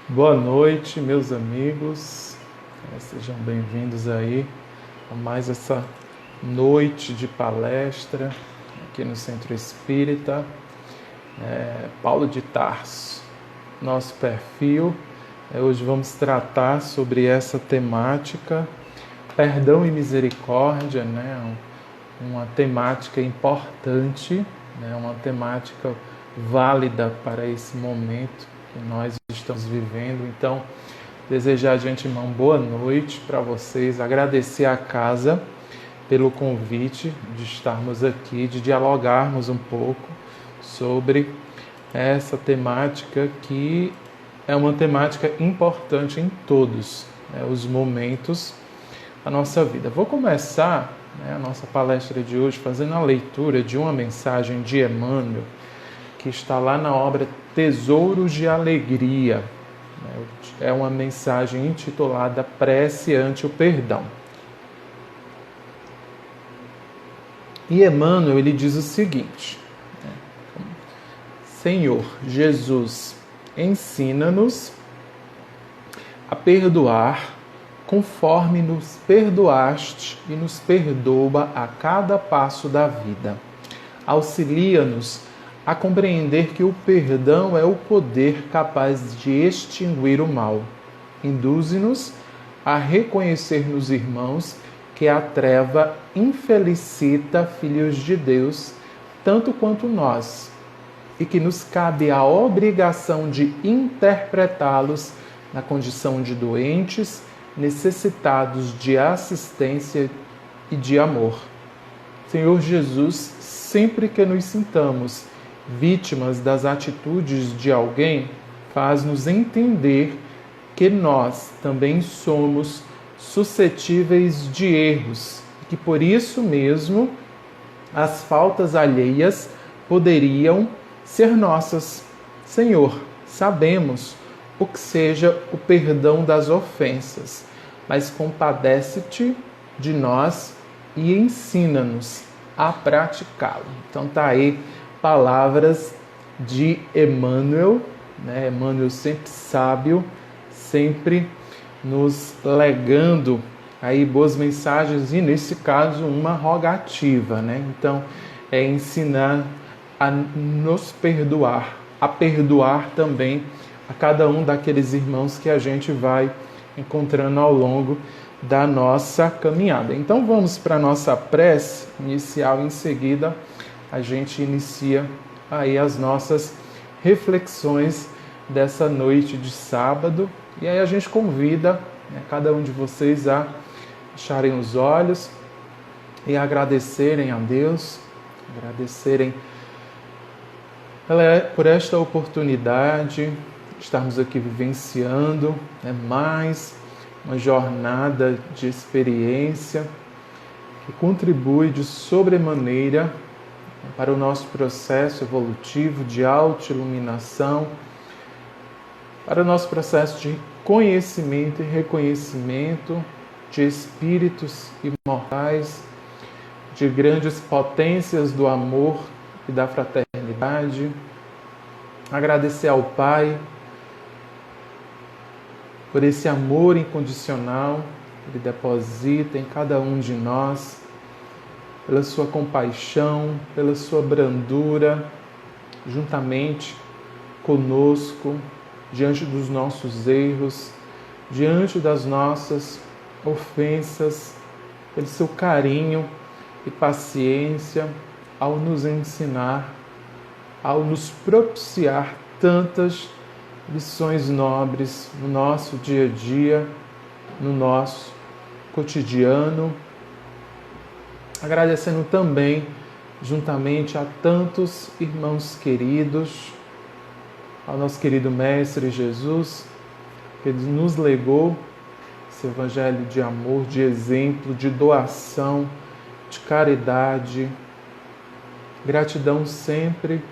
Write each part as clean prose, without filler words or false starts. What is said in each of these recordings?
Boa noite, meus amigos. Sejam bem-vindos aí a mais essa noite de palestra aqui no Centro Espírita Paulo de Tarso. Nosso perfil, hoje vamos tratar sobre essa temática, perdão e misericórdia, uma temática importante, uma temática válida para esse momento que nós estamos vivendo. Então, desejar de antemão boa noite para vocês, agradecer à casa pelo convite de estarmos aqui, de dialogarmos um pouco sobre essa temática que é uma temática importante em todos os momentos da nossa vida. Vou começar a nossa palestra de hoje fazendo a leitura de uma mensagem de Emmanuel, que está lá na obra Tesouros de Alegria. É uma mensagem intitulada Prece ante o Perdão. E Emmanuel, ele diz o seguinte: Senhor Jesus, ensina-nos a perdoar conforme nos perdoaste e nos perdoa a cada passo da vida. Auxilia-nos a compreender que o perdão é o poder capaz de extinguir o mal. Induze-nos a reconhecer nos irmãos que a treva infelicita filhos de Deus, tanto quanto nós, e que nos cabe a obrigação de interpretá-los na condição de doentes, necessitados de assistência e de amor. Senhor Jesus, sempre que nos sintamos vítimas das atitudes de alguém, faz-nos entender que nós também somos suscetíveis de erros e que por isso mesmo as faltas alheias poderiam ser nossas. Senhor, sabemos o que seja o perdão das ofensas, mas compadece-te de nós e ensina-nos a praticá-lo. Então tá aí palavras de Emmanuel, Emmanuel sempre sábio, sempre nos legando aí boas mensagens e, nesse caso, uma rogativa, Então, é ensinar a nos perdoar, a perdoar também a cada um daqueles irmãos que a gente vai encontrando ao longo da nossa caminhada. Então, vamos para a nossa prece inicial, em seguida a gente inicia aí as nossas reflexões dessa noite de sábado. E aí a gente convida cada um de vocês a fecharem os olhos e agradecerem a Deus, agradecerem por esta oportunidade de estarmos aqui vivenciando mais uma jornada de experiência que contribui de sobremaneira para o nosso processo evolutivo de autoiluminação, para o nosso processo de conhecimento e reconhecimento de espíritos imortais, de grandes potências do amor e da fraternidade. Agradecer ao Pai por esse amor incondicional que Ele deposita em cada um de nós, pela sua compaixão, pela sua brandura, juntamente conosco, diante dos nossos erros, diante das nossas ofensas, pelo seu carinho e paciência ao nos ensinar, ao nos propiciar tantas lições nobres no nosso dia a dia, no nosso cotidiano. Agradecendo também, juntamente a tantos irmãos queridos, ao nosso querido Mestre Jesus, que Ele nos legou esse evangelho de amor, de exemplo, de doação, de caridade. Gratidão sempre,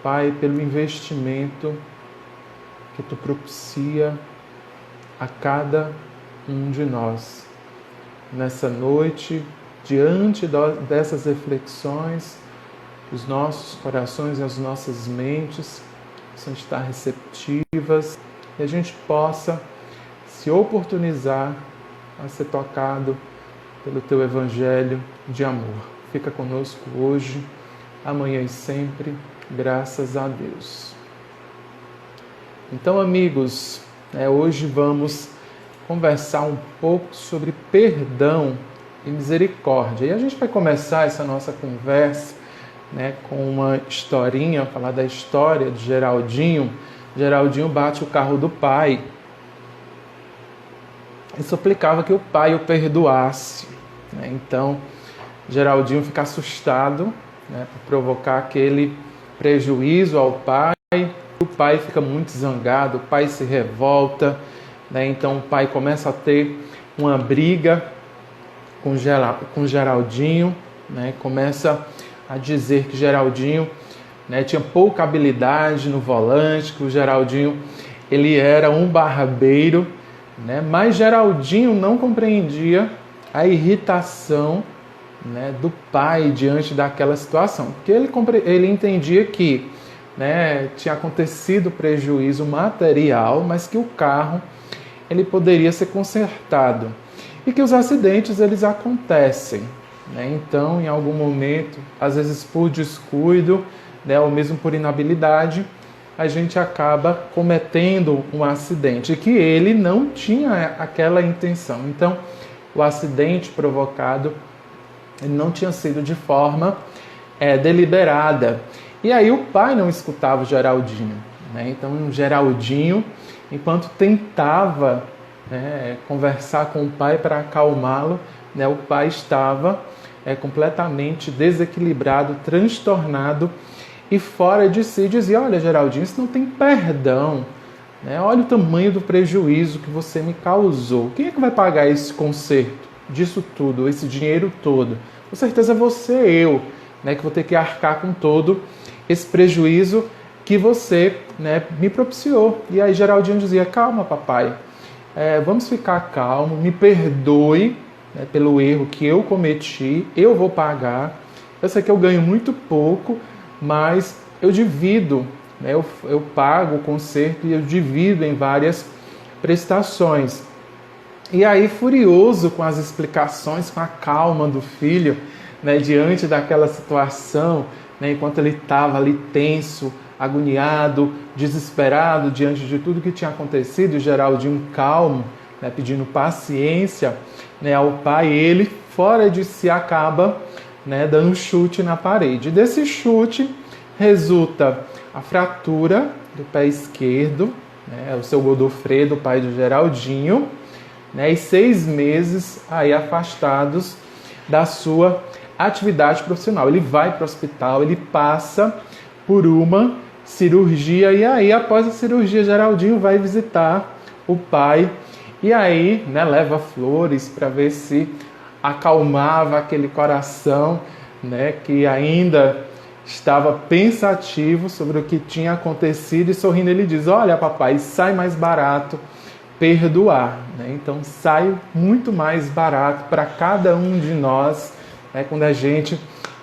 Pai, pelo investimento que Tu propicia a cada um de nós. Nessa noite, diante dessas reflexões, os nossos corações e as nossas mentes precisam estar receptivas e a gente possa se oportunizar a ser tocado pelo Teu Evangelho de amor. Fica conosco hoje, amanhã e sempre, graças a Deus. Então, amigos, hoje vamos conversar um pouco sobre perdão e misericórdia. E a gente vai começar essa nossa conversa com uma historinha, falar da história de Geraldinho. Geraldinho bate o carro do pai e suplicava que o pai o perdoasse. Então, Geraldinho fica assustado por provocar aquele prejuízo ao pai. O pai fica muito zangado, o pai se revolta. Então, o pai começa a ter uma briga com Geraldinho. Começa a dizer que Geraldinho tinha pouca habilidade no volante, que o Geraldinho ele era um barbeiro. Mas Geraldinho não compreendia a irritação do pai diante daquela situação, porque ele entendia que tinha acontecido prejuízo material, mas que o carro ele poderia ser consertado e que os acidentes eles acontecem. Então, em algum momento, às vezes por descuido, ou mesmo por inabilidade, a gente acaba cometendo um acidente que ele não tinha aquela intenção. Então, o acidente provocado não tinha sido de forma deliberada. E aí o pai não escutava o Geraldinho. Então, o Geraldinho, enquanto tentava conversar com o pai para acalmá-lo, o pai estava completamente desequilibrado, transtornado e fora de si. Dizia: olha, Geraldinho, isso não tem perdão. Olha o tamanho do prejuízo que você me causou. Quem é que vai pagar esse conserto disso tudo, esse dinheiro todo? Com certeza você, eu, que vou ter que arcar com todo esse prejuízo que você me propiciou. E aí Geraldinho dizia: calma, papai, vamos ficar calmo, me perdoe pelo erro que eu cometi, eu vou pagar. Eu sei que eu ganho muito pouco, mas eu divido, eu pago o conserto e eu divido em várias prestações. E aí, furioso com as explicações, com a calma do filho, diante daquela situação, enquanto ele estava ali tenso, agoniado, desesperado diante de tudo que tinha acontecido, e Geraldinho calmo, pedindo paciência ao pai, ele, fora de si, acaba dando um chute na parede. Desse chute resulta a fratura do pé esquerdo, o seu Godofredo, o pai do Geraldinho, e 6 meses aí afastados da sua atividade profissional. Ele vai para o hospital, ele passa por uma cirurgia e aí, após a cirurgia, Geraldinho vai visitar o pai e aí leva flores para ver se acalmava aquele coração que ainda estava pensativo sobre o que tinha acontecido, e sorrindo ele diz: olha, papai, sai mais barato perdoar. Então sai muito mais barato para cada um de nós quando a gente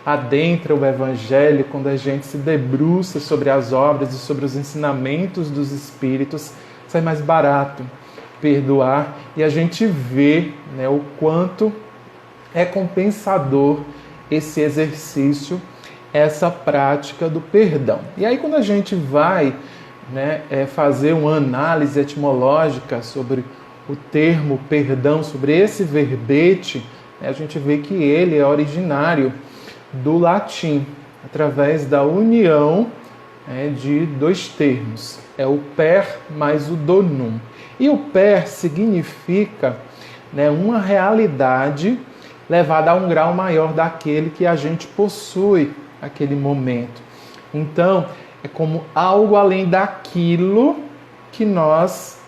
adentra o Evangelho, quando a gente se debruça sobre as obras e sobre os ensinamentos dos Espíritos, sai mais barato perdoar, e a gente vê o quanto é compensador esse exercício, essa prática do perdão. E aí, quando a gente vai fazer uma análise etimológica sobre o termo perdão, sobre esse verbete, a gente vê que ele é originário do latim, através da união de 2 termos. É o per mais o donum. E o per significa uma realidade levada a um grau maior daquele que a gente possui naquele momento. Então, é como algo além daquilo que nós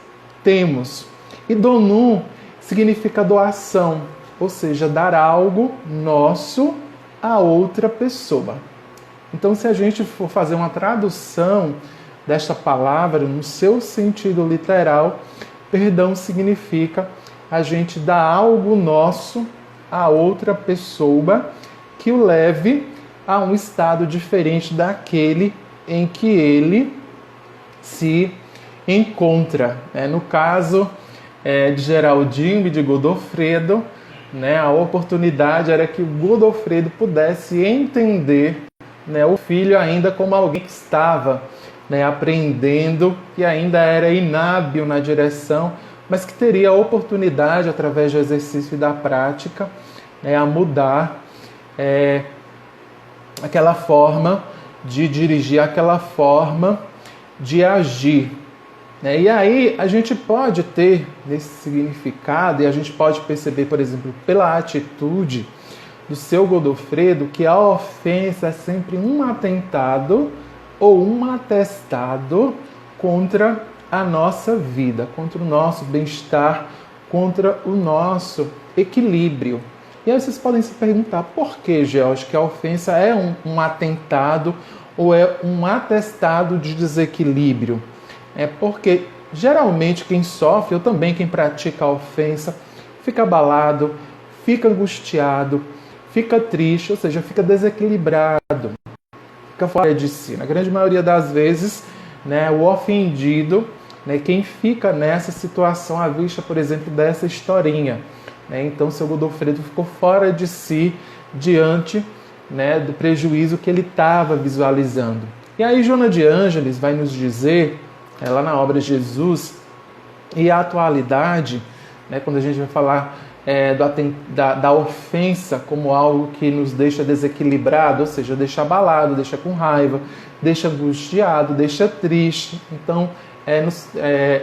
temos. E donum significa doação, ou seja, dar algo nosso a outra pessoa. Então, se a gente for fazer uma tradução desta palavra no seu sentido literal, perdão significa a gente dar algo nosso a outra pessoa que o leve a um estado diferente daquele em que ele se encontra. No caso de Geraldinho e de Godofredo, a oportunidade era que o Godofredo pudesse entender o filho ainda como alguém que estava aprendendo, que ainda era inábil na direção, mas que teria a oportunidade, através do exercício e da prática, a mudar aquela forma de dirigir, aquela forma de agir. E aí a gente pode ter nesse significado, e a gente pode perceber, por exemplo, pela atitude do seu Godofredo, que a ofensa é sempre um atentado ou um atestado contra a nossa vida, contra o nosso bem-estar, contra o nosso equilíbrio. E aí vocês podem se perguntar, por que, George, que a ofensa é um atentado ou é um atestado de desequilíbrio? É porque geralmente quem sofre, ou também quem pratica a ofensa, fica abalado, fica angustiado, fica triste, ou seja, fica desequilibrado, fica fora de si. Na grande maioria das vezes, o ofendido, quem fica nessa situação à vista, por exemplo, dessa historinha. Então, seu Godofredo ficou fora de si diante do prejuízo que ele estava visualizando. E aí, Joana de Ângeles vai nos dizer, lá na obra Jesus e a atualidade, quando a gente vai falar da ofensa como algo que nos deixa desequilibrado, ou seja, deixa abalado, deixa com raiva, deixa angustiado, deixa triste. Então,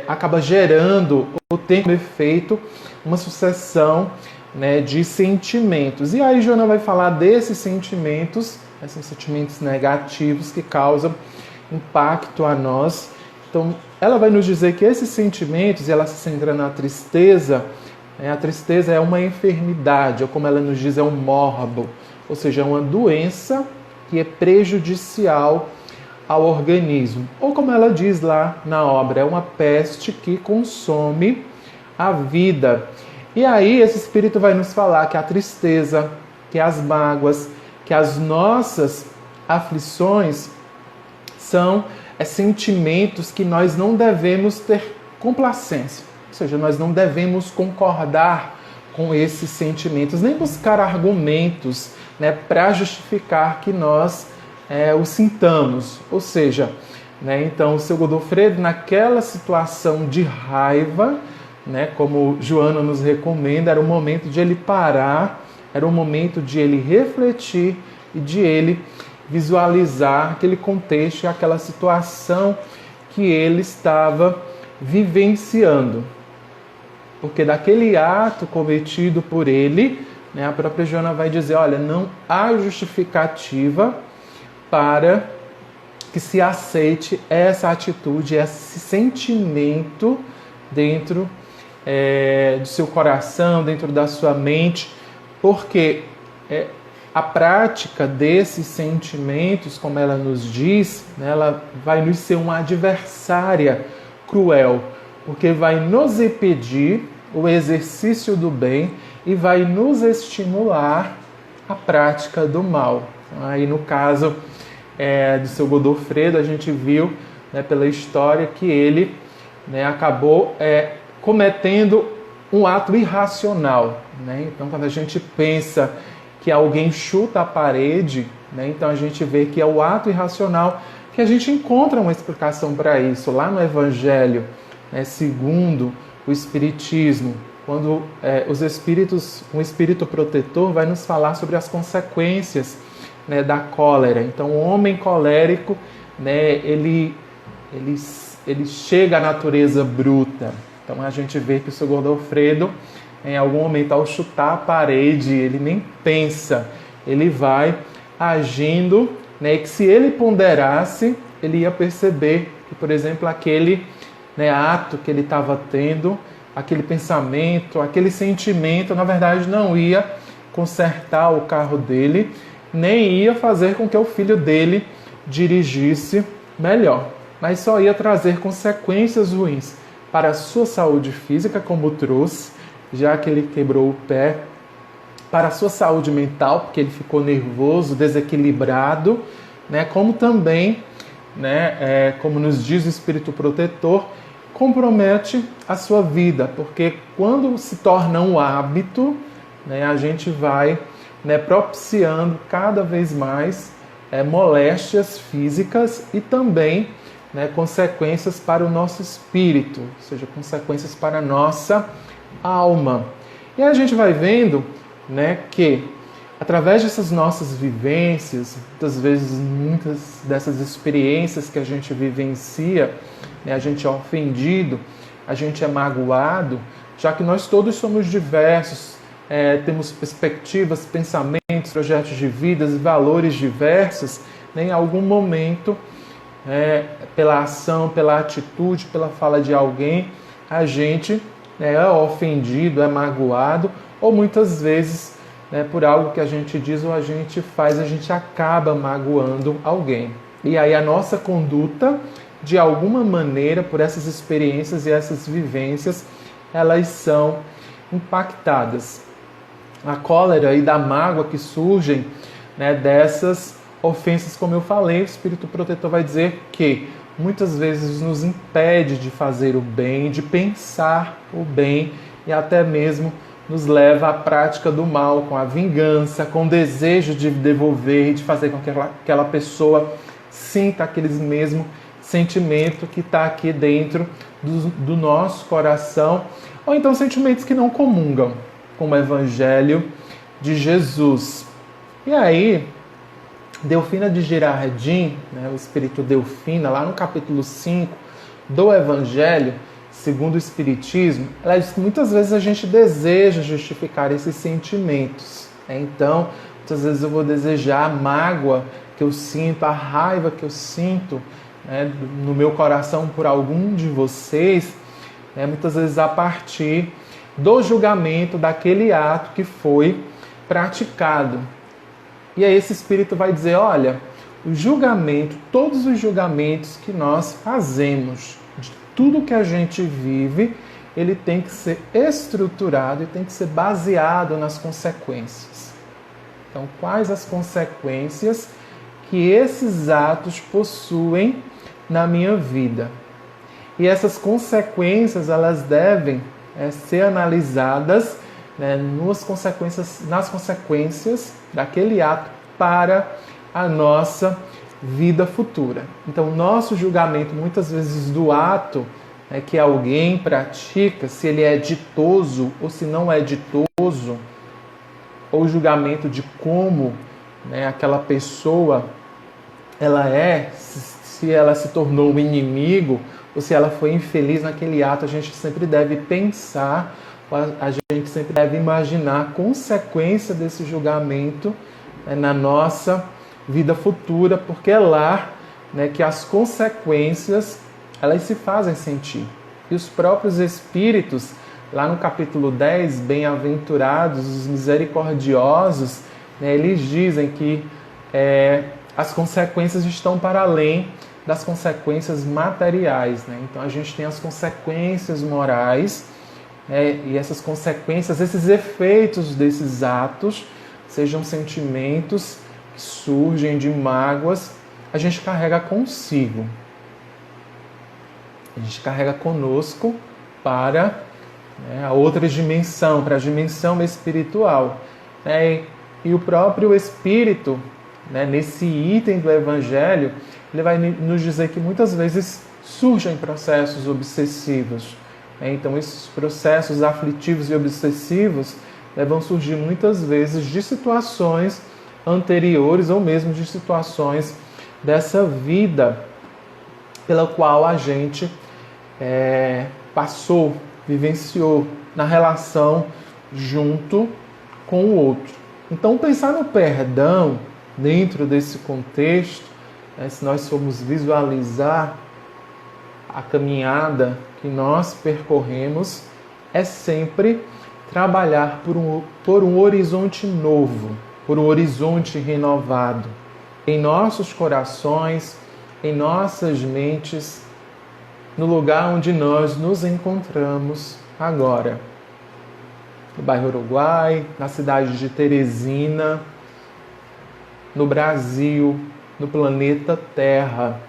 acaba gerando ou tem como efeito uma sucessão de sentimentos. E aí Joana vai falar desses sentimentos, esses sentimentos negativos que causam impacto a nós. Então, ela vai nos dizer que esses sentimentos, e ela se centra na tristeza, a tristeza é uma enfermidade, ou como ela nos diz, é um morbo, ou seja, é uma doença que é prejudicial ao organismo. Ou como ela diz lá na obra, é uma peste que consome a vida. E aí esse Espírito vai nos falar que a tristeza, que as mágoas, que as nossas aflições são sentimentos que nós não devemos ter complacência. Ou seja, nós não devemos concordar com esses sentimentos, nem buscar argumentos para justificar que nós os sintamos. Ou seja, então o seu Godofredo, naquela situação de raiva, como Joana nos recomenda, era o momento de ele parar, era o momento de ele refletir e de ele visualizar aquele contexto, aquela situação que ele estava vivenciando. Porque daquele ato cometido por ele, a própria Joana vai dizer, olha, não há justificativa para que se aceite essa atitude, esse sentimento dentro do seu coração, dentro da sua mente, porque a prática desses sentimentos, como ela nos diz, ela vai nos ser uma adversária cruel, porque vai nos impedir o exercício do bem e vai nos estimular a prática do mal. Aí no caso do seu Godofredo, a gente viu pela história que ele acabou cometendo um ato irracional. Então quando a gente pensa que alguém chuta a parede, então a gente vê que é o ato irracional, que a gente encontra uma explicação para isso lá no Evangelho, segundo o Espiritismo, quando um espírito protetor vai nos falar sobre as consequências da cólera. Então o homem colérico, ele chega à natureza bruta. Então a gente vê que o seu Godofredo, em algum momento, ao chutar a parede, ele nem pensa, ele vai agindo, e que se ele ponderasse, ele ia perceber que, por exemplo, aquele ato que ele estava tendo, aquele pensamento, aquele sentimento, na verdade não ia consertar o carro dele, nem ia fazer com que o filho dele dirigisse melhor, mas só ia trazer consequências ruins para a sua saúde física, como trouxe, já que ele quebrou o pé, para a sua saúde mental, porque ele ficou nervoso, desequilibrado, como também, como nos diz o Espírito Protetor, compromete a sua vida, porque quando se torna um hábito, né, a gente vai, né, propiciando cada vez mais moléstias físicas e também, né, consequências para o nosso espírito, ou seja, consequências para a nossa alma. E a gente vai vendo, né, que através dessas nossas vivências, muitas dessas experiências que a gente vivencia, né, a gente é ofendido, a gente é magoado, já que nós todos somos diversos, temos perspectivas, pensamentos, projetos de vida, valores diversos, né, em algum momento, pela ação, pela atitude, pela fala de alguém, a gente é ofendido, é magoado, ou muitas vezes, por algo que a gente diz ou a gente faz, a gente acaba magoando alguém. E aí a nossa conduta, de alguma maneira, por essas experiências e essas vivências, elas são impactadas. A cólera e da mágoa que surgem, né, dessas ofensas, como eu falei, o Espírito Protetor vai dizer que muitas vezes nos impede de fazer o bem, de pensar o bem e até mesmo nos leva à prática do mal, com a vingança, com o desejo de devolver e de fazer com que aquela pessoa sinta aquele mesmo sentimento que está aqui dentro do nosso coração, ou então sentimentos que não comungam com o Evangelho de Jesus. E aí, Delfina de Girardin, né, o Espírito Delfina, lá no capítulo 5 do Evangelho, segundo o Espiritismo, ela diz que muitas vezes a gente deseja justificar esses sentimentos. Então, muitas vezes eu vou desejar a mágoa que eu sinto, a raiva que eu sinto, né, no meu coração por algum de vocês, né, muitas vezes a partir do julgamento daquele ato que foi praticado. E aí esse Espírito vai dizer, olha, o julgamento, todos os julgamentos que nós fazemos, de tudo que a gente vive, ele tem que ser estruturado e tem que ser baseado nas consequências. Então, quais as consequências que esses atos possuem na minha vida? E essas consequências, elas devem ser analisadas, né, nas consequências daquele ato para a nossa vida futura. Então, nosso julgamento, muitas vezes, do ato que alguém pratica, se ele é ditoso ou se não é ditoso, ou julgamento de como, né, aquela pessoa ela se ela se tornou um inimigo ou se ela foi infeliz naquele ato, a gente sempre deve pensar, a gente sempre deve imaginar a consequência desse julgamento, né, na nossa vida futura, porque é lá, né, que as consequências elas se fazem sentir. E os próprios Espíritos, lá no capítulo 10, bem-aventurados os misericordiosos, né, eles dizem que as consequências estão para além das consequências materiais, né? Então a gente tem as consequências morais, né, e essas consequências, esses efeitos desses atos, sejam sentimentos que surgem de mágoas, a gente carrega consigo. A gente carrega conosco para, né, a outra dimensão, para a dimensão espiritual. Né? E o próprio Espírito, né, nesse item do Evangelho, ele vai nos dizer que muitas vezes surgem processos obsessivos. Né? Então, esses processos aflitivos e obsessivos vão surgir muitas vezes de situações anteriores ou mesmo de situações dessa vida pela qual a gente passou, vivenciou na relação junto com o outro. Então, pensar no perdão dentro desse contexto, né, se nós formos visualizar a caminhada que nós percorremos, é sempre trabalhar por um horizonte novo, por um horizonte renovado em nossos corações, em nossas mentes, no lugar onde nós nos encontramos agora. No bairro Uruguai, na cidade de Teresina, no Brasil, no planeta Terra.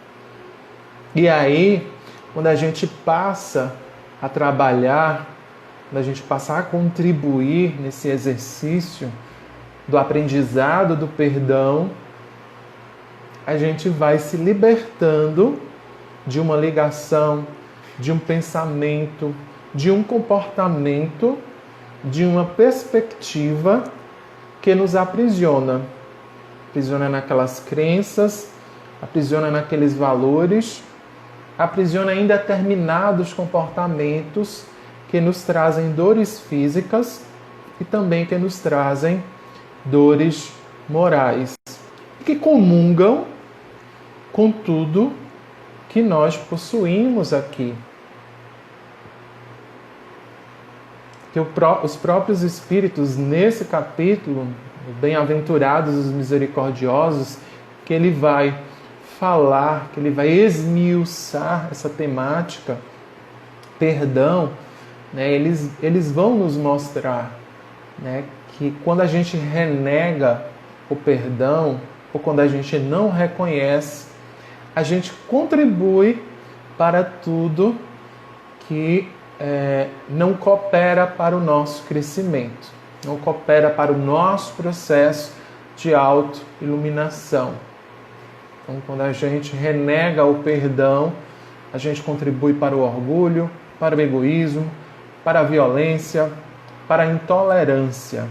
E aí, quando a gente passa a trabalhar, quando a gente passa a contribuir nesse exercício do aprendizado do perdão, a gente vai se libertando de uma ligação, de um pensamento, de um comportamento, de uma perspectiva que nos aprisiona. Aprisiona naquelas crenças, aprisiona naqueles valores, aprisiona em determinados comportamentos que nos trazem dores físicas e também que nos trazem dores morais, que comungam com tudo que nós possuímos aqui. Que os próprios Espíritos, nesse capítulo, Bem-aventurados os misericordiosos, que ele vai falar, que ele vai esmiuçar essa temática, perdão, né, eles vão nos mostrar, né, que quando a gente renega o perdão, ou quando a gente não reconhece, a gente contribui para tudo que não coopera para o nosso crescimento, não coopera para o nosso processo de autoiluminação. Então, quando a gente renega o perdão, a gente contribui para o orgulho, para o egoísmo, para a violência, para a intolerância.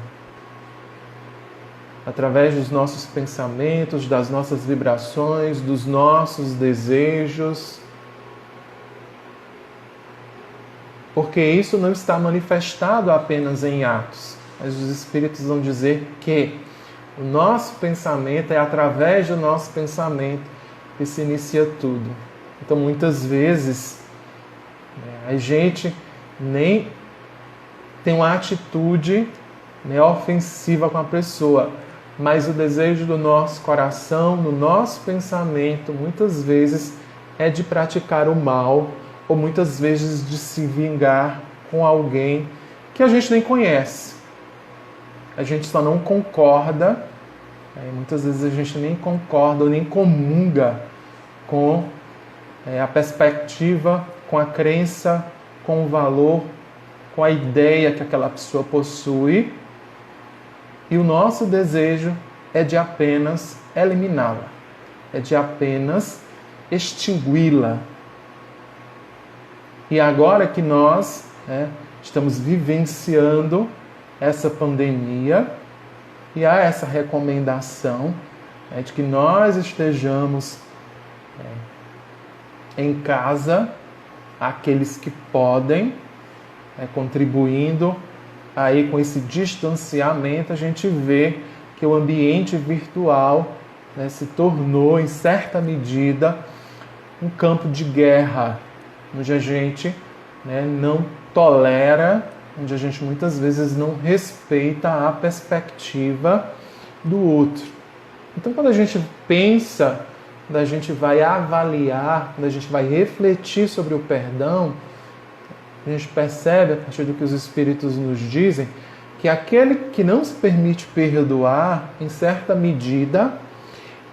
Através dos nossos pensamentos, das nossas vibrações, dos nossos desejos. Porque isso não está manifestado apenas em atos, mas os Espíritos vão dizer que o nosso pensamento é através do nosso pensamento que se inicia tudo. Então, muitas vezes, a gente nem tem uma atitude ofensiva com a pessoa, mas o desejo do nosso coração, do nosso pensamento, muitas vezes é de praticar o mal, ou muitas vezes de se vingar com alguém que a gente nem conhece. A gente só não concorda, muitas vezes a gente nem concorda ou nem comunga com a perspectiva, com a crença, com o valor, com a ideia que aquela pessoa possui. E o nosso desejo é de apenas eliminá-la, é de apenas extingui-la. E agora que nós estamos vivenciando essa pandemia, e há essa recomendação de que nós estejamos em casa, aqueles que podem, contribuindo aí com esse distanciamento, a gente vê que o ambiente virtual se tornou, em certa medida, um campo de guerra, onde a gente não tolera, onde a gente muitas vezes não respeita a perspectiva do outro. Então, quando a gente pensa, quando a gente vai avaliar, quando a gente vai refletir sobre o perdão, a gente percebe, a partir do que os Espíritos nos dizem, que aquele que não se permite perdoar, em certa medida,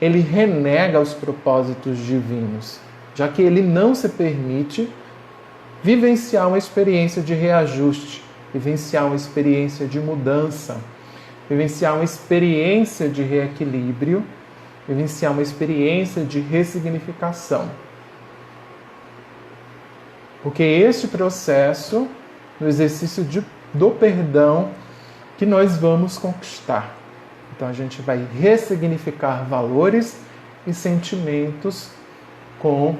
ele renega os propósitos divinos, já que ele não se permite vivenciar uma experiência de reajuste, vivenciar uma experiência de mudança, vivenciar uma experiência de reequilíbrio, vivenciar uma experiência de ressignificação. Porque é este processo, no exercício do perdão, que nós vamos conquistar. Então a gente vai ressignificar valores e sentimentos com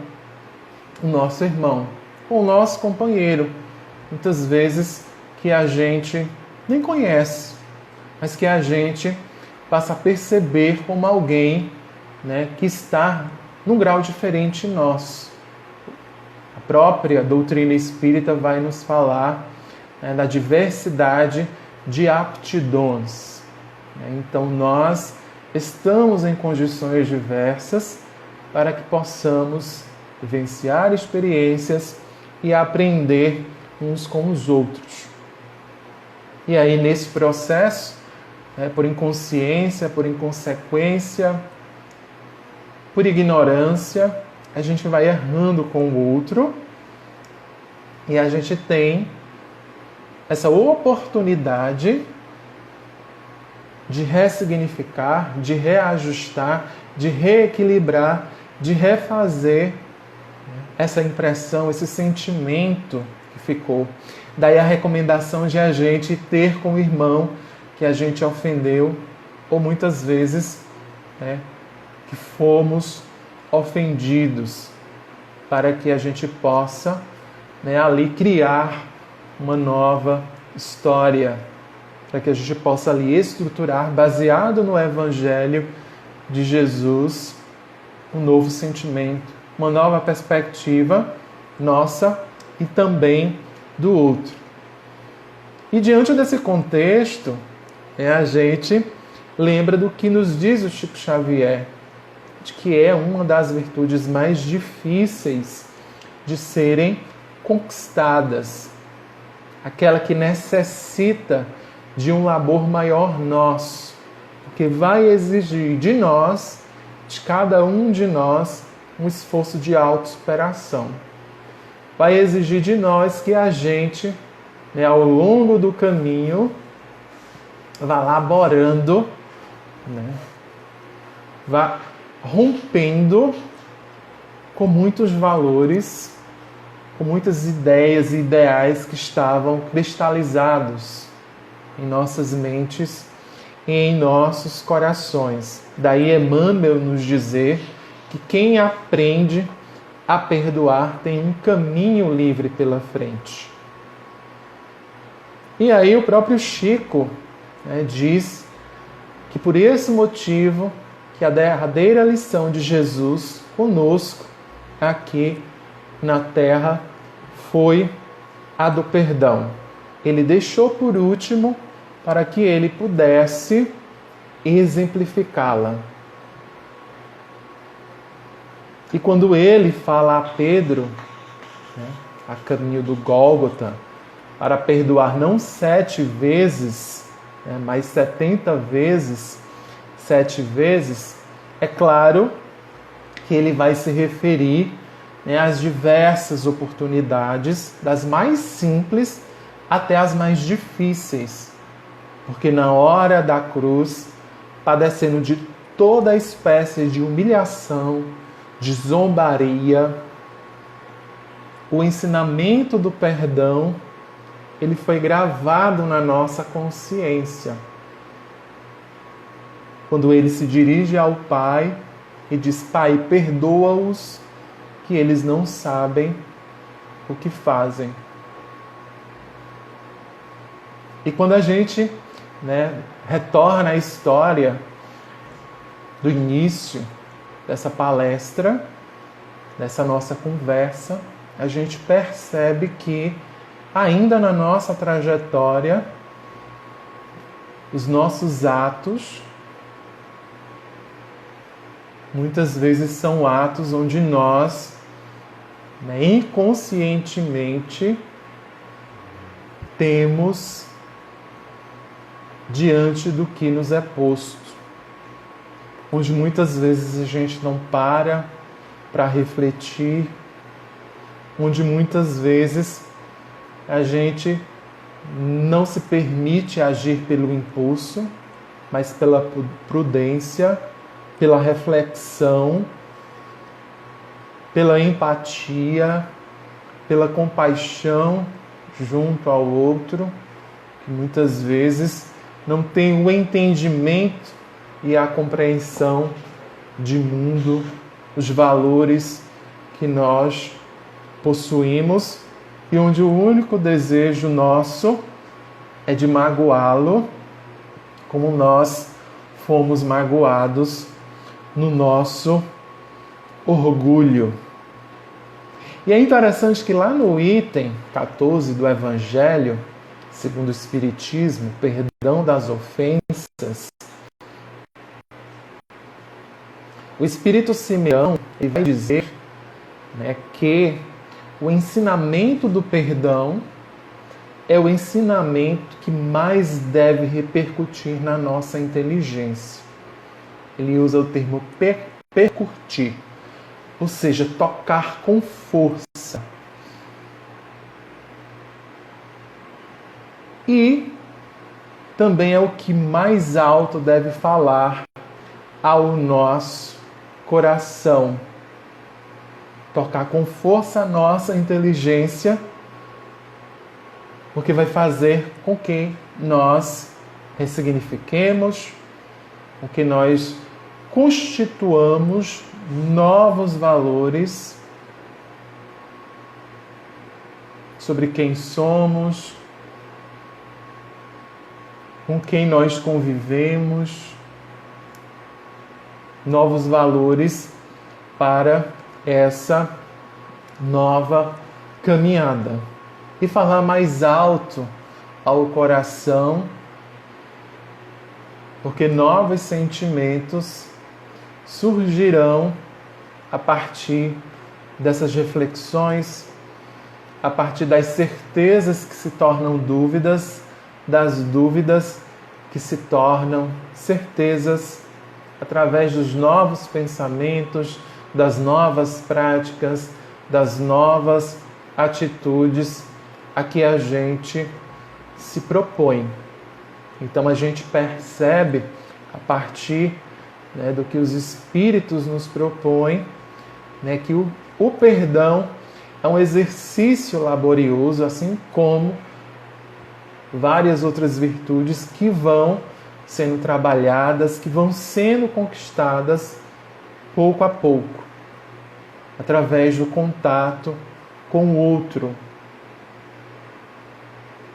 o nosso irmão, com o nosso companheiro. Muitas vezes que a gente nem conhece, mas que a gente passa a perceber como alguém que está num grau diferente nosso. A própria doutrina espírita vai nos falar da diversidade de aptidões. Então nós estamos em condições diversas para que possamos vivenciar experiências e aprender uns com os outros. E aí nesse processo, por inconsciência, por inconsequência, por ignorância, a gente vai errando com o outro E a gente tem essa oportunidade de ressignificar, de reajustar, de reequilibrar, de refazer essa impressão, esse sentimento que ficou. Daí a recomendação de a gente ter com o irmão que a gente ofendeu, ou muitas vezes que fomos ofendidos, para que a gente possa ali criar uma nova história, para que a gente possa ali estruturar, baseado no Evangelho de Jesus, um novo sentimento, uma nova perspectiva nossa e também do outro. E diante desse contexto, a gente lembra do que nos diz o Chico Xavier, de que é uma das virtudes mais difíceis de serem conquistadas, aquela que necessita de um labor maior nosso, porque vai exigir de nós, de cada um de nós, um esforço de autossuperação. Vai exigir de nós que a gente, ao longo do caminho, vá laborando, vá rompendo com muitos valores, com muitas ideias e ideais que estavam cristalizados em nossas mentes e em nossos corações. Daí Emmanuel nos dizer que quem aprende a perdoar tem um caminho livre pela frente. E aí o próprio Chico diz que por esse motivo que a derradeira lição de Jesus conosco aqui na Terra foi a do perdão. Ele deixou por último para que ele pudesse exemplificá-la. E quando ele fala a Pedro, a caminho do Gólgota, para perdoar não 7 vezes, mas 70 vezes, 7 vezes, é claro que ele vai se referir às diversas oportunidades, das mais simples até as mais difíceis. Porque na hora da cruz, padecendo de toda espécie de humilhação, de zombaria, o ensinamento do perdão, ele foi gravado na nossa consciência. Quando ele se dirige ao Pai e diz: Pai, perdoa-os, que eles não sabem o que fazem. E quando a gente retorna à história do início dessa palestra, dessa nossa conversa, a gente percebe que ainda na nossa trajetória, os nossos atos muitas vezes são atos onde nós inconscientemente temos diante do que nos é posto, onde muitas vezes a gente não para refletir, onde muitas vezes a gente não se permite agir pelo impulso, mas pela prudência, pela reflexão, pela empatia, pela compaixão junto ao outro, que muitas vezes não tem o entendimento e a compreensão de mundo, os valores que nós possuímos e onde o único desejo nosso é de magoá-lo, como nós fomos magoados no nosso orgulho. E é interessante que lá no item 14 do Evangelho, segundo o Espiritismo, perdão das ofensas, o Espírito Simeão ele vai dizer que o ensinamento do perdão é o ensinamento que mais deve repercutir na nossa inteligência. Ele usa o termo percutir, ou seja, tocar com força. e também é o que mais alto deve falar ao nosso coração. Tocar com força a nossa inteligência, porque vai fazer com que nós ressignifiquemos, com que nós constituamos novos valores sobre quem somos, com quem nós convivemos, novos valores para essa nova caminhada. E falar mais alto ao coração, porque novos sentimentos surgirão a partir dessas reflexões, a partir das certezas que se tornam dúvidas, das dúvidas que se tornam certezas, através dos novos pensamentos, das novas práticas, das novas atitudes a que a gente se propõe. Então a gente percebe, a partir do que os Espíritos nos propõem, que o perdão é um exercício laborioso, assim como várias outras virtudes que vão sendo trabalhadas, que vão sendo conquistadas pouco a pouco, através do contato com o outro,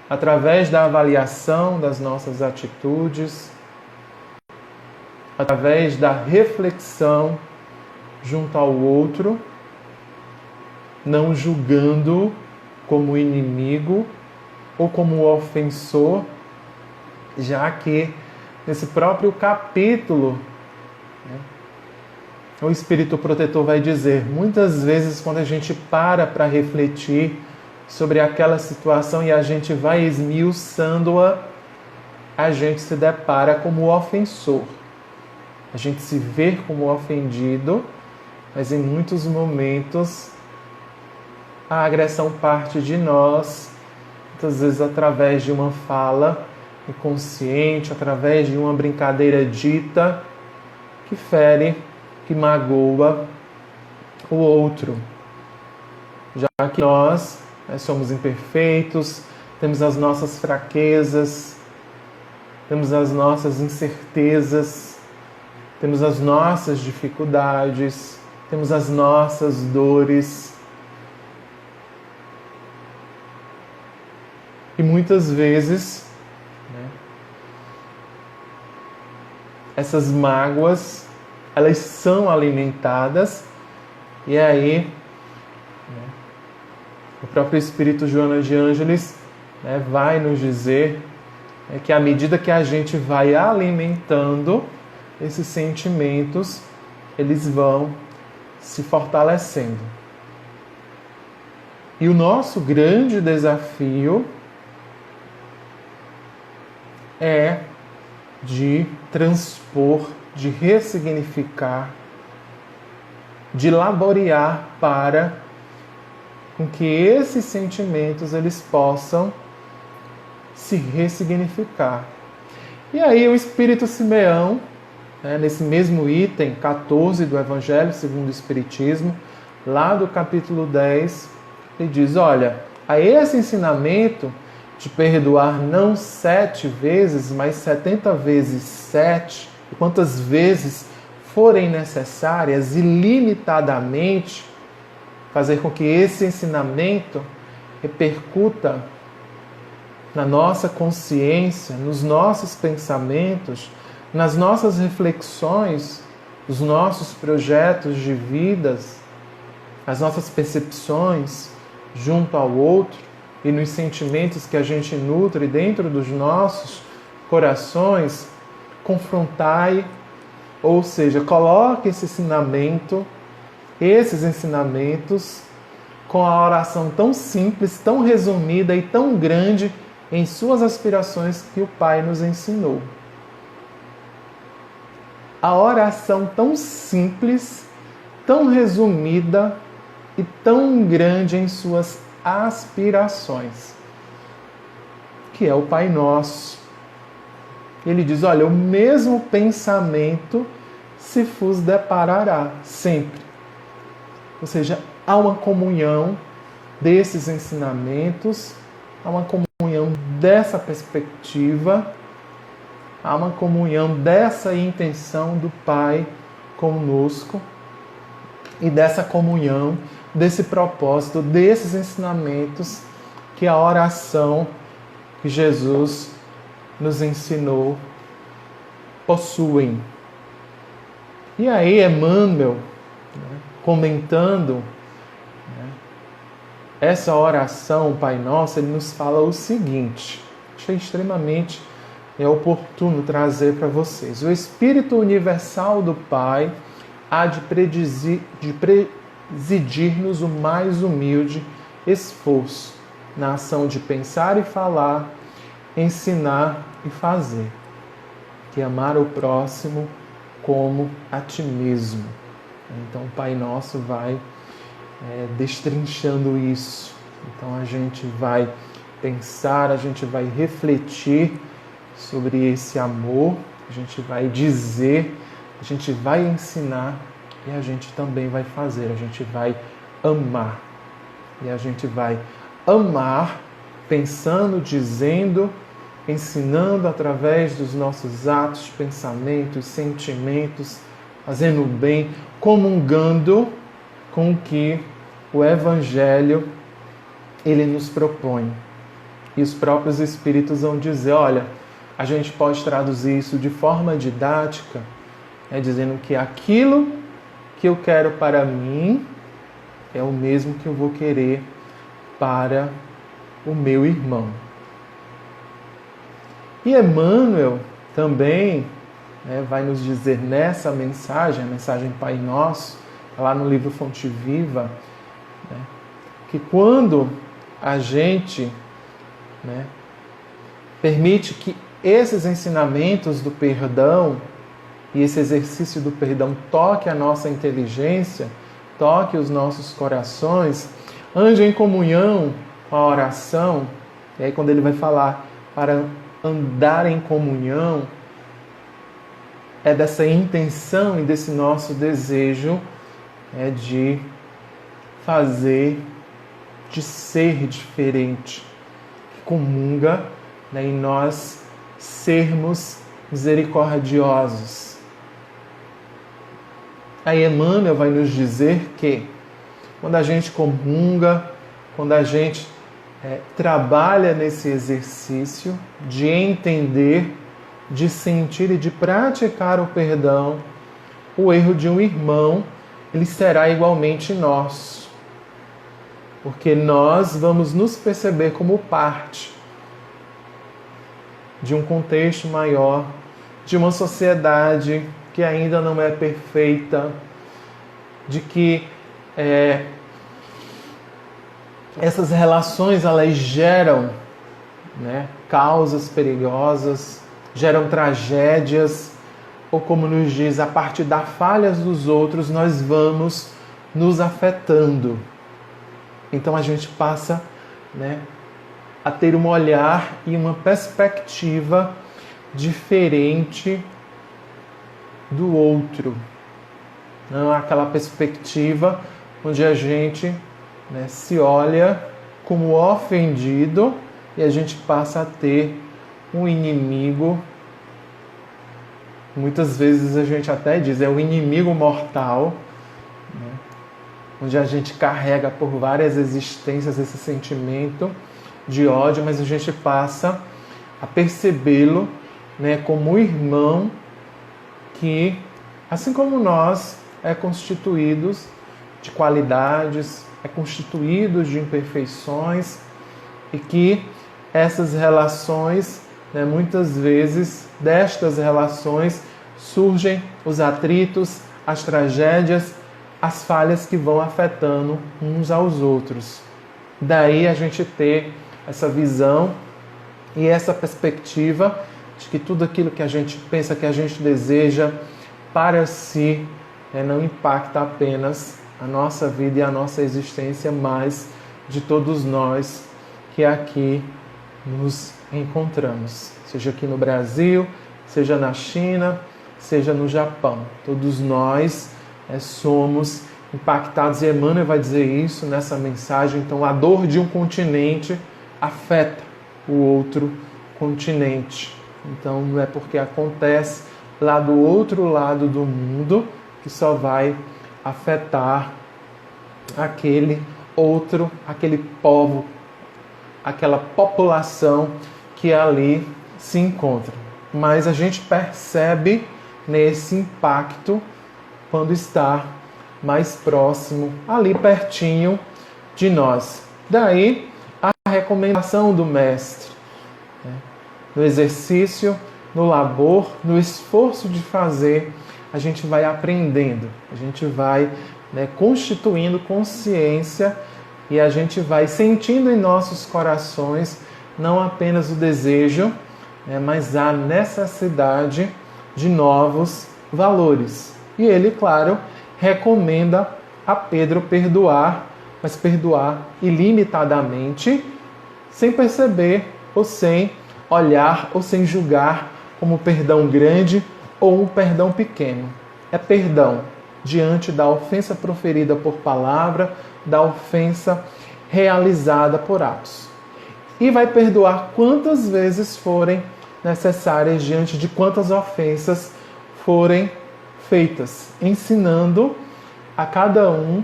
através da avaliação das nossas atitudes, através da reflexão junto ao outro, não julgando como inimigo ou como ofensor, já que nesse próprio capítulo o Espírito Protetor vai dizer, muitas vezes quando a gente para refletir sobre aquela situação e a gente vai esmiuçando-a, a gente se depara como ofensor. A gente se vê como ofendido, mas em muitos momentos a agressão parte de nós, muitas vezes através de uma fala inconsciente, através de uma brincadeira dita que fere, que magoa o outro. Já que nós somos imperfeitos, temos as nossas fraquezas, temos as nossas incertezas, temos as nossas dificuldades, temos as nossas dores. E muitas vezes essas mágoas, elas são alimentadas e aí o próprio Espírito Joana de Ângeles vai nos dizer que à medida que a gente vai alimentando esses sentimentos, eles vão se fortalecendo. E o nosso grande desafio é de transpor, de ressignificar, de laborear para com que esses sentimentos eles possam se ressignificar. E aí o Espírito Simeão, nesse mesmo item 14 do Evangelho segundo o Espiritismo, lá do capítulo 10, ele diz, olha, a esse ensinamento de perdoar não 7 vezes, mas 70 vezes 7, quantas vezes forem necessárias, ilimitadamente, fazer com que esse ensinamento repercuta na nossa consciência, nos nossos pensamentos, nas nossas reflexões, os nossos projetos de vidas, as nossas percepções junto ao outro e nos sentimentos que a gente nutre dentro dos nossos corações, confrontai, ou seja, coloque esse ensinamento, esses ensinamentos, com a oração tão simples, tão resumida e tão grande em suas aspirações que o Pai nos ensinou. A oração tão simples, tão resumida e tão grande em suas aspirações. que é o Pai Nosso. Ele diz, olha, o mesmo pensamento se vos deparará sempre. Ou seja, há uma comunhão desses ensinamentos, há uma comunhão dessa perspectiva, há uma comunhão dessa intenção do Pai conosco e dessa comunhão, desse propósito, desses ensinamentos que a oração que Jesus nos ensinou possuem. E aí Emmanuel, comentando essa oração, o Pai Nosso, ele nos fala o seguinte, achei extremamente oportuno trazer para vocês. O Espírito Universal do Pai há de presidir-nos o mais humilde esforço na ação de pensar e falar, ensinar e fazer, que é amar o próximo como a ti mesmo. Então o Pai Nosso vai destrinchando isso. Então a gente vai pensar, a gente vai refletir sobre esse amor, a gente vai dizer, a gente vai ensinar e a gente também vai fazer, a gente vai amar. E a gente vai amar pensando, dizendo, ensinando através dos nossos atos, pensamentos, sentimentos, fazendo o bem, comungando com o que o Evangelho ele nos propõe. E os próprios Espíritos vão dizer, olha, a gente pode traduzir isso de forma didática, dizendo que aquilo que eu quero para mim é o mesmo que eu vou querer para o meu irmão. E Emmanuel também vai nos dizer nessa mensagem, a mensagem Pai Nosso, lá no livro Fonte Viva, que quando a gente permite que esses ensinamentos do perdão e esse exercício do perdão toque a nossa inteligência, toque os nossos corações, ande em comunhão com a oração, e aí quando ele vai falar para andar em comunhão, é dessa intenção e desse nosso desejo de fazer, de ser diferente, que comunga em nós sermos misericordiosos. Aí Emmanuel vai nos dizer que quando a gente comunga, quando a gente trabalha nesse exercício de entender, de sentir e de praticar o perdão, o erro de um irmão, ele será igualmente nosso. Porque nós vamos nos perceber como parte de um contexto maior, de uma sociedade que ainda não é perfeita, de que essas relações elas geram causas perigosas, geram tragédias, ou como nos diz, a partir das falhas dos outros nós vamos nos afetando. Então a gente passa a ter um olhar e uma perspectiva diferente do outro. Não é aquela perspectiva onde a gente se olha como ofendido e a gente passa a ter um inimigo. Muitas vezes a gente até diz, é o inimigo mortal, onde a gente carrega por várias existências esse sentimento de ódio, mas a gente passa a percebê-lo como um irmão que, assim como nós, é constituídos de qualidades, é constituídos de imperfeições e que essas relações, muitas vezes, destas relações surgem os atritos, as tragédias, as falhas que vão afetando uns aos outros. Daí a gente ter essa visão e essa perspectiva de que tudo aquilo que a gente pensa, que a gente deseja para si, não impacta apenas a nossa vida e a nossa existência, mas de todos nós que aqui nos encontramos, seja aqui no Brasil, seja na China, seja no Japão. Todos nós somos impactados, e Emmanuel vai dizer isso nessa mensagem. Então, a dor de um continente afeta o outro continente. Então, não é porque acontece lá do outro lado do mundo que só vai afetar aquele outro, aquele povo, aquela população que ali se encontra. Mas a gente percebe nesse impacto quando está mais próximo, ali pertinho de nós. Daí a recomendação do Mestre, no exercício, no labor, no esforço de fazer, a gente vai aprendendo, a gente vai constituindo consciência e a gente vai sentindo em nossos corações não apenas o desejo, mas a necessidade de novos valores. E ele, claro, recomenda a Pedro perdoar, mas perdoar ilimitadamente, sem perceber ou sem olhar ou sem julgar como perdão grande ou um perdão pequeno. É perdão diante da ofensa proferida por palavra, da ofensa realizada por atos. E vai perdoar quantas vezes forem necessárias diante de quantas ofensas forem feitas, ensinando a cada um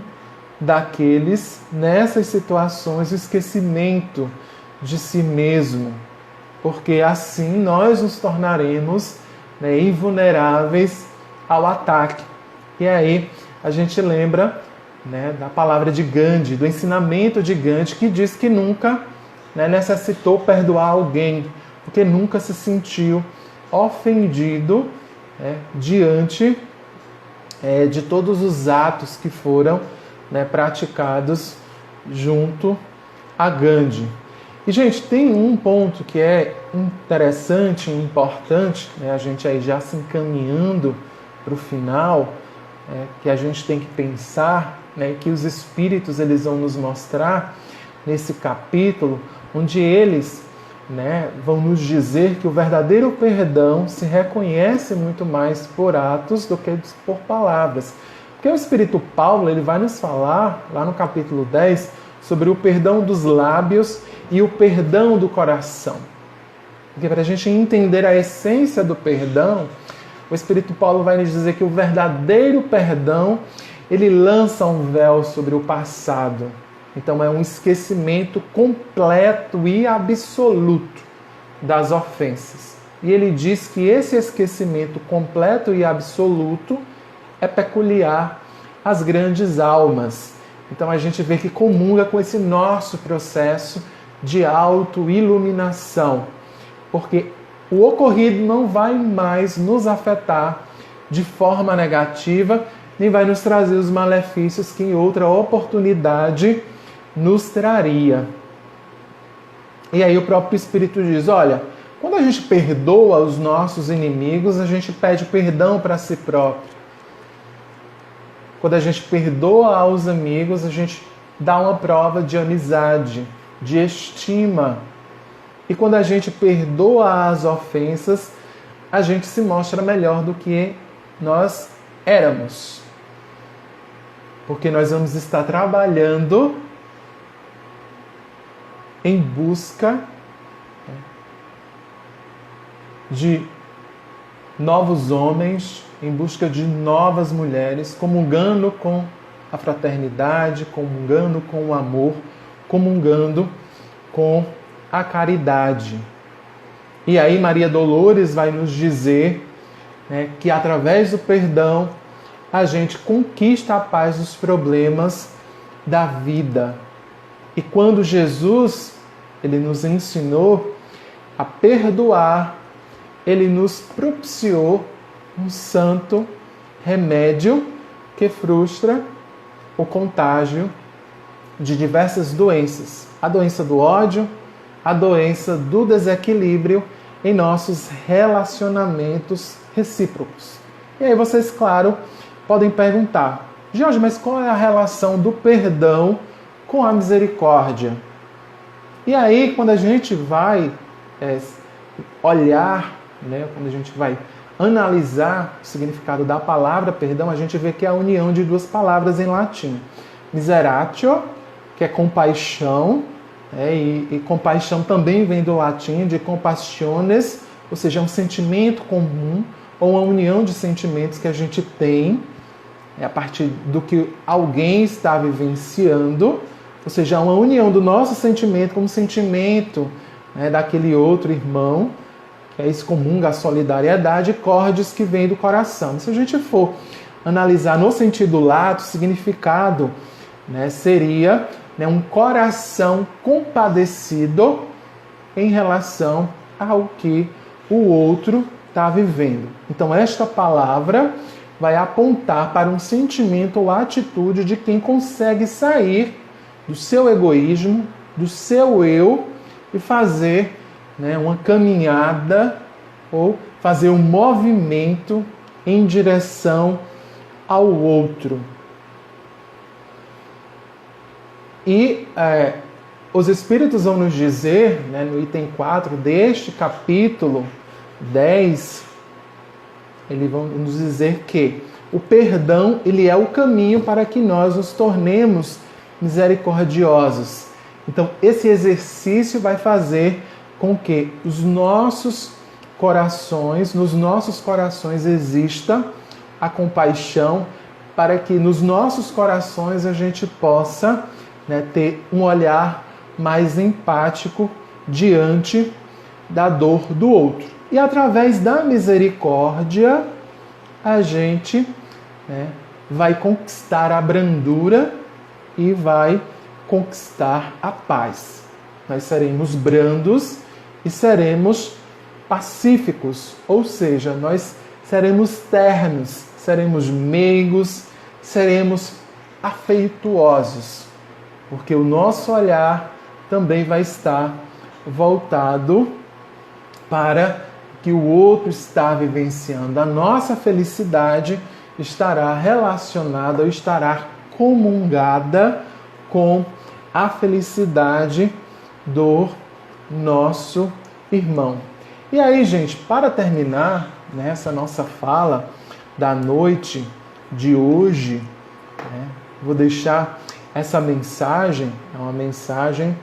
daqueles, nessas situações, o esquecimento de si mesmo, porque assim nós nos tornaremos invulneráveis ao ataque. E aí a gente lembra da palavra de Gandhi, do ensinamento de Gandhi, que diz que nunca necessitou perdoar alguém, porque nunca se sentiu ofendido diante de todos os atos que foram praticados junto a Gandhi. E, gente, tem um ponto que é interessante e importante, a gente aí já se encaminhando para o final, que a gente tem que pensar, que os Espíritos eles vão nos mostrar nesse capítulo, onde eles vão nos dizer que o verdadeiro perdão se reconhece muito mais por atos do que por palavras. Porque o Espírito Paulo ele vai nos falar, lá no capítulo 10, sobre o perdão dos lábios e o perdão do coração. Porque para a gente entender a essência do perdão, o Espírito Paulo vai nos dizer que o verdadeiro perdão, ele lança um véu sobre o passado. Então é um esquecimento completo e absoluto das ofensas. E ele diz que esse esquecimento completo e absoluto é peculiar às grandes almas. Então a gente vê que comunga com esse nosso processo de autoiluminação, porque o ocorrido não vai mais nos afetar de forma negativa, nem vai nos trazer os malefícios que em outra oportunidade nos traria. E aí o próprio Espírito diz, olha, quando a gente perdoa os nossos inimigos, a gente pede perdão para si próprio. Quando a gente perdoa aos amigos, a gente dá uma prova de amizade, de estima. E quando a gente perdoa as ofensas, a gente se mostra melhor do que nós éramos. Porque nós vamos estar trabalhando em busca de novos homens, em busca de novas mulheres, comungando com a fraternidade, comungando com o amor, comungando com a caridade. E aí Maria Dolores vai nos dizer que através do perdão a gente conquista a paz dos problemas da vida. E quando Jesus ele nos ensinou a perdoar, ele nos propiciou um santo remédio que frustra o contágio de diversas doenças. A doença do ódio, a doença do desequilíbrio em nossos relacionamentos recíprocos. E aí vocês, claro, podem perguntar, Jorge, mas qual é a relação do perdão com a misericórdia? E aí, quando a gente vai olhar, né, quando a gente vai analisar o significado da palavra perdão, a gente vê que é a união de duas palavras em latim. Miseratio, que é compaixão, e compaixão também vem do latim, de compassiones, ou seja, é um sentimento comum, ou uma união de sentimentos que a gente tem a partir do que alguém está vivenciando, ou seja, uma união do nosso sentimento como sentimento, né, daquele outro irmão, que é isso comunga a solidariedade, cordes que vem do coração. Se a gente for analisar no sentido lato, significado, né, seria, né, um coração compadecido em relação ao que o outro está vivendo. Então, esta palavra vai apontar para um sentimento ou atitude de quem consegue sair do seu egoísmo, do seu eu e fazer, né, uma caminhada ou fazer um movimento em direção ao outro. E os Espíritos vão nos dizer, né, no item 4 deste capítulo 10, eles vão nos dizer que o perdão ele é o caminho para que nós nos tornemos misericordiosos. Então, esse exercício vai fazer com que nos nossos corações exista a compaixão, para que nos nossos corações a gente possa, né, ter um olhar mais empático diante da dor do outro. E através da misericórdia, a gente, né, vai conquistar a brandura e vai conquistar a paz. Nós seremos brandos e seremos pacíficos, ou seja, nós seremos ternos, seremos meigos, seremos afetuosos, porque o nosso olhar também vai estar voltado para que o outro está vivenciando. A nossa felicidade estará relacionada ou estará comungada com a felicidade do nosso irmão. E aí, gente, para terminar essa nossa fala da noite de hoje, né, vou deixar essa mensagem, é uma mensagem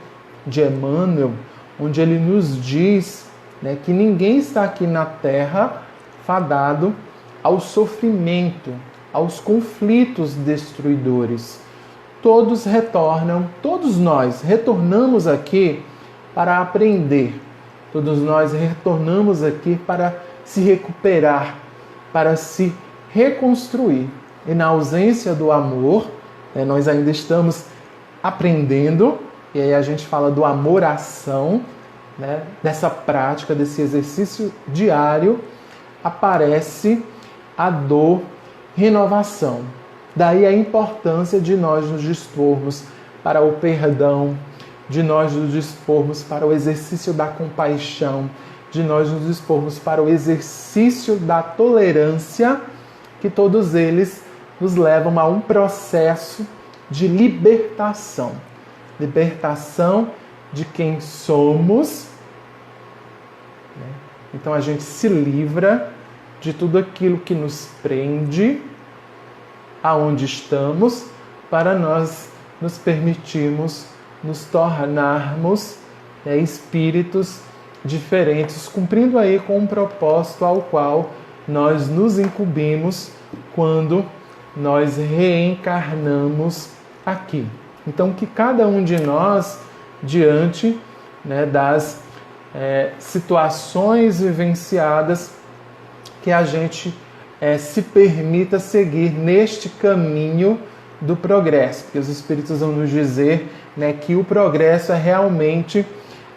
de Emmanuel, onde ele nos diz, né, que ninguém está aqui na Terra fadado ao sofrimento, aos conflitos destruidores. Todos nós retornamos aqui para aprender. Todos nós retornamos aqui para se recuperar, para se reconstruir. E na ausência do amor, né, nós ainda estamos aprendendo, e aí a gente fala do amor-ação, né, dessa prática, desse exercício diário, aparece a dor, renovação. Daí a importância de nós nos dispormos para o perdão, de nós nos dispormos para o exercício da compaixão, de nós nos dispormos para o exercício da tolerância, que todos eles nos levam a um processo de libertação. Libertação de quem somos. Então a gente se livra de tudo aquilo que nos prende, aonde estamos, para nós nos permitirmos nos tornarmos espíritos diferentes, cumprindo aí com um propósito ao qual nós nos incumbimos quando nós reencarnamos aqui. Então, que cada um de nós, diante, né, das situações vivenciadas, que a gente se permita seguir neste caminho do progresso, porque os Espíritos vão nos dizer, né, que o progresso é realmente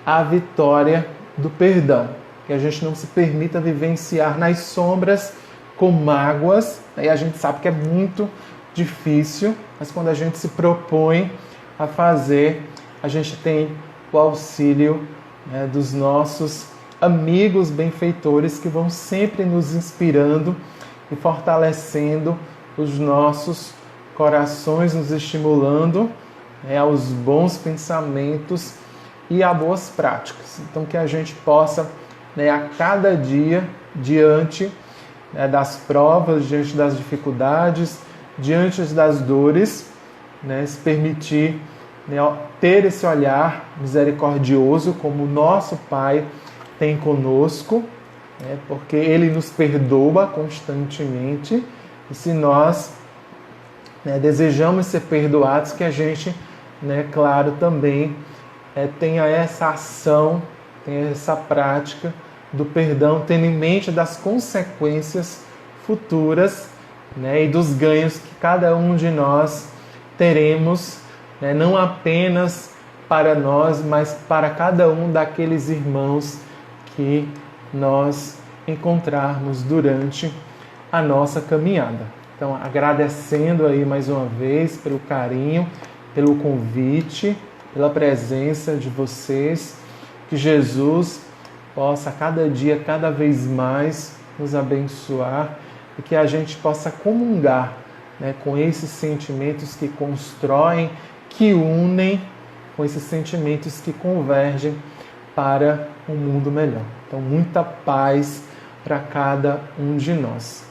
a vitória do perdão, que a gente não se permita vivenciar nas sombras com mágoas, e a gente sabe que é muito difícil, mas quando a gente se propõe a fazer, a gente tem o auxílio, né, dos nossos amigos benfeitores que vão sempre nos inspirando e fortalecendo os nossos corações, nos estimulando, né, aos bons pensamentos e a boas práticas. Então, que a gente possa, né, a cada dia, diante, né, das provas, diante das dificuldades, diante das dores, né, se permitir, né, ter esse olhar misericordioso como o nosso Pai tem conosco, né, porque Ele nos perdoa constantemente, e se nós, né, desejamos ser perdoados, que a gente, né, claro, também tenha essa ação, tenha essa prática do perdão, tendo em mente das consequências futuras, né, e dos ganhos que cada um de nós teremos, né, não apenas para nós, mas para cada um daqueles irmãos que nós encontrarmos durante a nossa caminhada. Então, agradecendo aí mais uma vez pelo carinho, pelo convite, pela presença de vocês, que Jesus possa cada dia, cada vez mais nos abençoar e que a gente possa comungar, né, com esses sentimentos que constroem, que unem, com esses sentimentos que convergem para um mundo melhor. Então, muita paz para cada um de nós.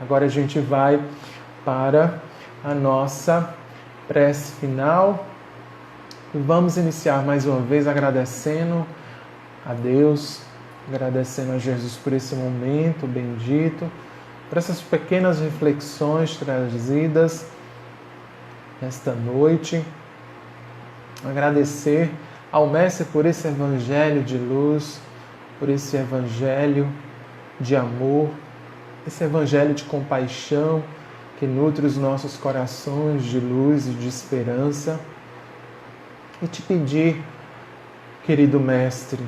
Agora a gente vai para a nossa prece final e vamos iniciar mais uma vez agradecendo a Deus, agradecendo a Jesus por esse momento bendito, por essas pequenas reflexões trazidas nesta noite. Agradecer ao Mestre por esse evangelho de luz, por esse evangelho de amor, esse evangelho de compaixão que nutre os nossos corações de luz e de esperança. E te pedir, querido Mestre,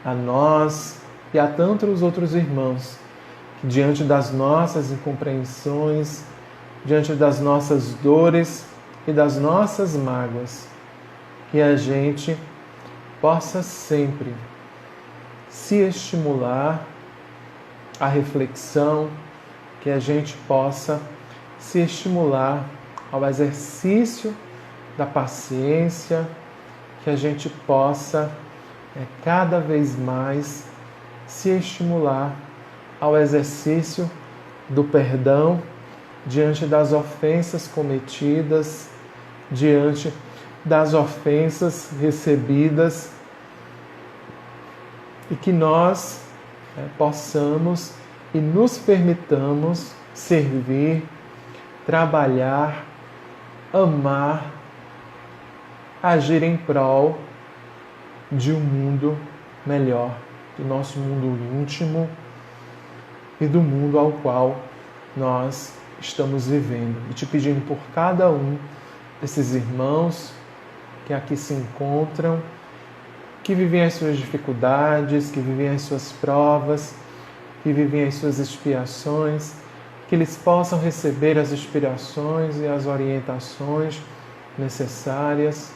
a nós e a tantos outros irmãos, que diante das nossas incompreensões, diante das nossas dores e das nossas mágoas, que a gente possa sempre se estimular à reflexão, que a gente possa se estimular ao exercício da paciência, que a gente possa cada vez mais se estimular ao exercício do perdão diante das ofensas cometidas, diante das ofensas recebidas, e que nós possamos e nos permitamos servir, trabalhar, amar, agir em prol de um mundo melhor, do nosso mundo íntimo e do mundo ao qual nós estamos vivendo. E te pedindo por cada um desses irmãos que aqui se encontram, que vivem as suas dificuldades, que vivem as suas provas, que vivem as suas expiações, que eles possam receber as inspirações e as orientações necessárias.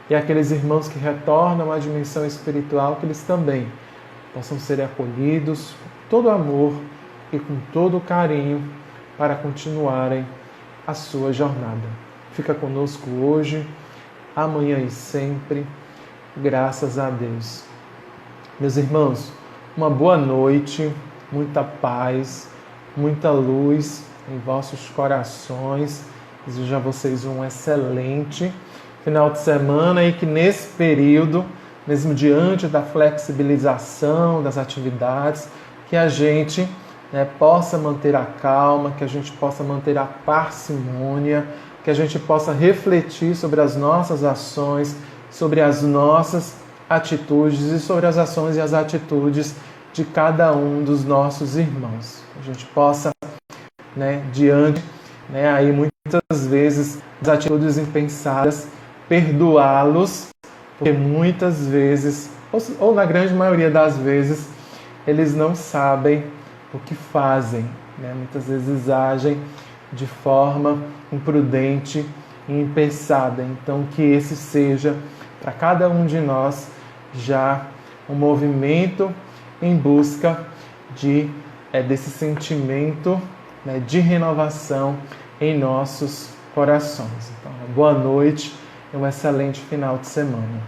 E aqueles irmãos que retornam à dimensão espiritual, que eles também possam ser acolhidos com todo amor e com todo carinho para continuarem a sua jornada. Fica conosco hoje, amanhã e sempre, graças a Deus. Meus irmãos, uma boa noite, muita paz, muita luz em vossos corações. Desejo a vocês um excelente final de semana e que nesse período, mesmo diante da flexibilização das atividades, que a gente possa manter a calma, que a gente possa manter a parcimônia, que a gente possa refletir sobre as nossas ações, sobre as nossas atitudes e sobre as ações e as atitudes de cada um dos nossos irmãos. A gente possa, diante, aí muitas vezes, as atitudes impensadas, perdoá-los, porque muitas vezes, ou na grande maioria das vezes, eles não sabem o que fazem. Muitas vezes agem de forma imprudente e impensada. Então, que esse seja, para cada um de nós, já um movimento em busca desse sentimento de renovação em nossos corações. Então, boa noite e um excelente final de semana.